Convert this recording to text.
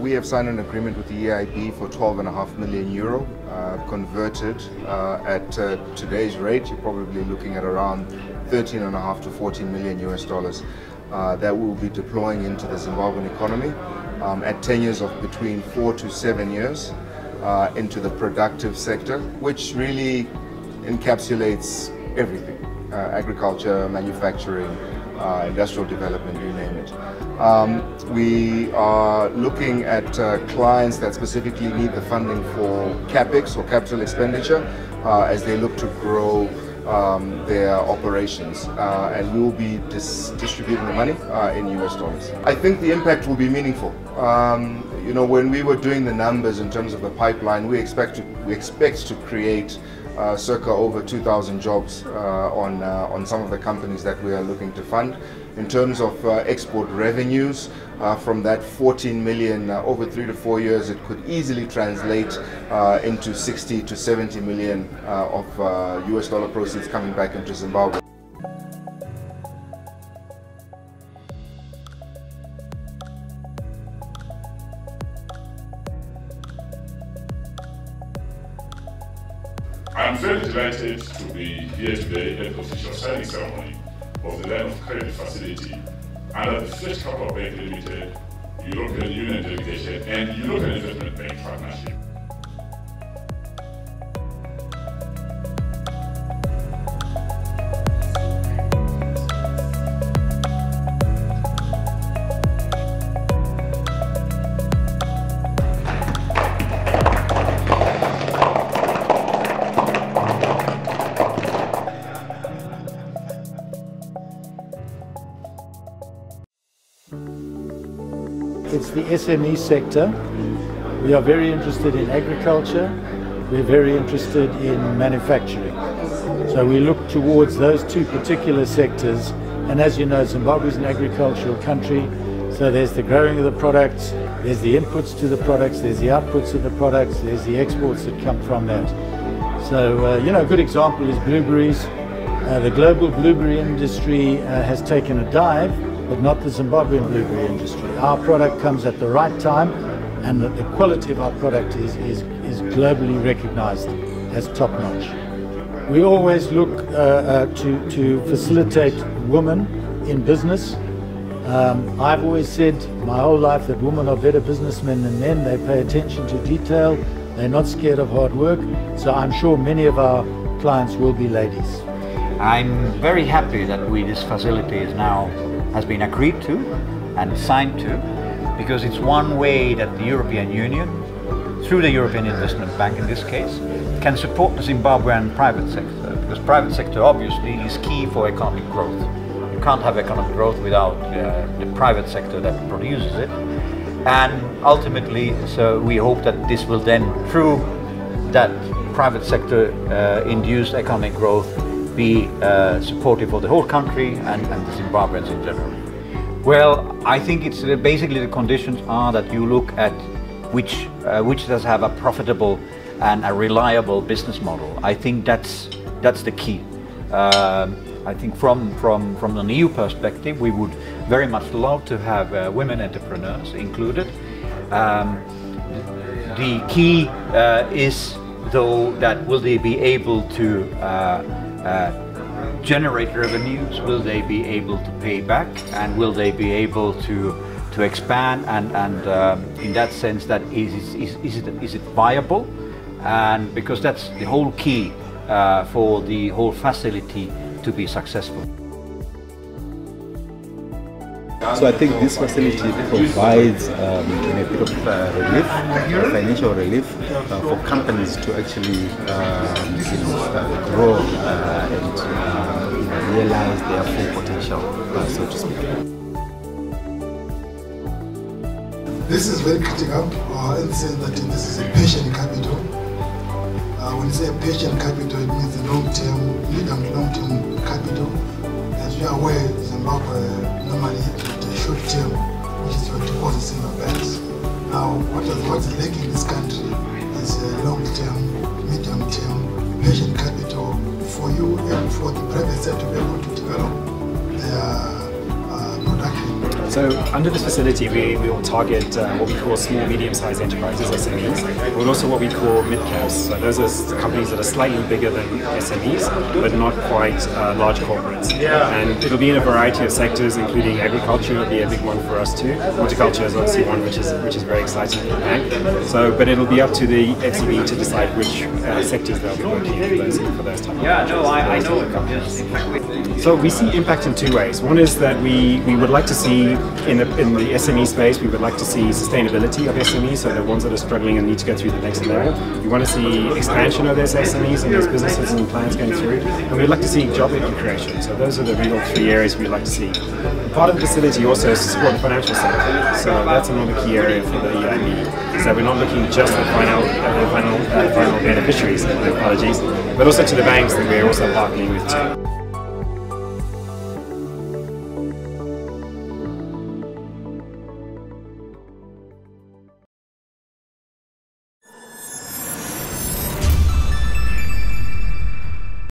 we have signed an agreement with the EIB for 12.5 million euro, converted at today's rate. You're probably looking at around 13.5 to 14 million US dollars that we'll be deploying into the Zimbabwean economy at tenures of between 4 to 7 years into the productive sector, which really encapsulates everything: agriculture, manufacturing, industrial development, you name it. We are looking at clients that specifically need the funding for CapEx or capital expenditure as they look to grow their operations, and we will be distributing the money in US dollars. I think the impact will be meaningful. You know, when we were doing the numbers in terms of the pipeline, we expect to create circa over 2,000 jobs on some of the companies that we are looking to fund. In terms of export revenues, from that 14 million over 3 to 4 years, it could easily translate into 60 to 70 million of US dollar proceeds coming back into Zimbabwe. I'm very delighted to be here today at the official signing ceremony of the line of credit facility under the First Capital Bank Limited, European Union delegation and European Investment Bank partnership. It's the SME sector. We are very interested in agriculture. We're very interested in manufacturing. So we look towards those two particular sectors. And as you know, Zimbabwe is an agricultural country. So there's the growing of the products, there's the inputs to the products, there's the outputs of the products, there's the exports that come from that. So, you know, a good example is blueberries. The global blueberry industry has taken a dive, but not the Zimbabwean blueberry industry. Our product comes at the right time, and the quality of our product is globally recognized as top-notch. We always look to facilitate women in business. I've always said my whole life that women are better businessmen than men. They pay attention to detail, they're not scared of hard work, so I'm sure many of our clients will be ladies. I'm very happy that this facility has been agreed to and signed to, because it's one way that the European Union, through the European Investment Bank in this case, can support the Zimbabwean private sector, because private sector obviously is key for economic growth. You can't have economic growth without the private sector that produces it, and ultimately, so we hope that this will then, through that private sector induced economic growth, be supportive for the whole country and the Zimbabweans in general. Well, I think it's basically the conditions are that you look at which does have a profitable and a reliable business model. I think that's the key. I think from an EU perspective, we would very much love to have women entrepreneurs included. The key is, though, that will they be able to generate revenues, will they be able to pay back, and will they be able to expand, and in that sense, that is it viable? And because that's the whole key for the whole facility to be successful. So I think this facility provides a bit of relief, financial relief for companies to actually grow and realize their full potential, so to speak. This is very critical in the sense that this is a patient capital. When you say patient capital, it means the long-term, medium to long-term capital. As you are aware, Zimbabwe normally the short term, which is your deposits in your banks. Now, what's lacking in this country is long-term, medium-term, patient capital for you and for the private sector to be able to develop their production. So under this facility, we will target what we call small, medium-sized enterprises, SMEs, but also what we call mid-caps. So those are companies that are slightly bigger than SMEs, but not quite large corporates. And it'll be in a variety of sectors, including agriculture. It'll be a big one for us too. Horticulture is obviously one which is very exciting for the bank. So, but it'll be up to the FCB to decide which sectors they'll be working in for those type of I know companies. So we see impact in two ways. One is that we would like to see in the SME space, we would like to see sustainability of SMEs, so the ones that are struggling and need to go through the next level. We want to see expansion of those SMEs and those businesses and plans going through, and we'd like to see job creation. So those are the real three areas we'd like to see. Part of the facility also is to support the financial sector. So that's another key area for the EIB. So we're not looking just at final beneficiaries, apologies, but also to the banks that we're also partnering with too.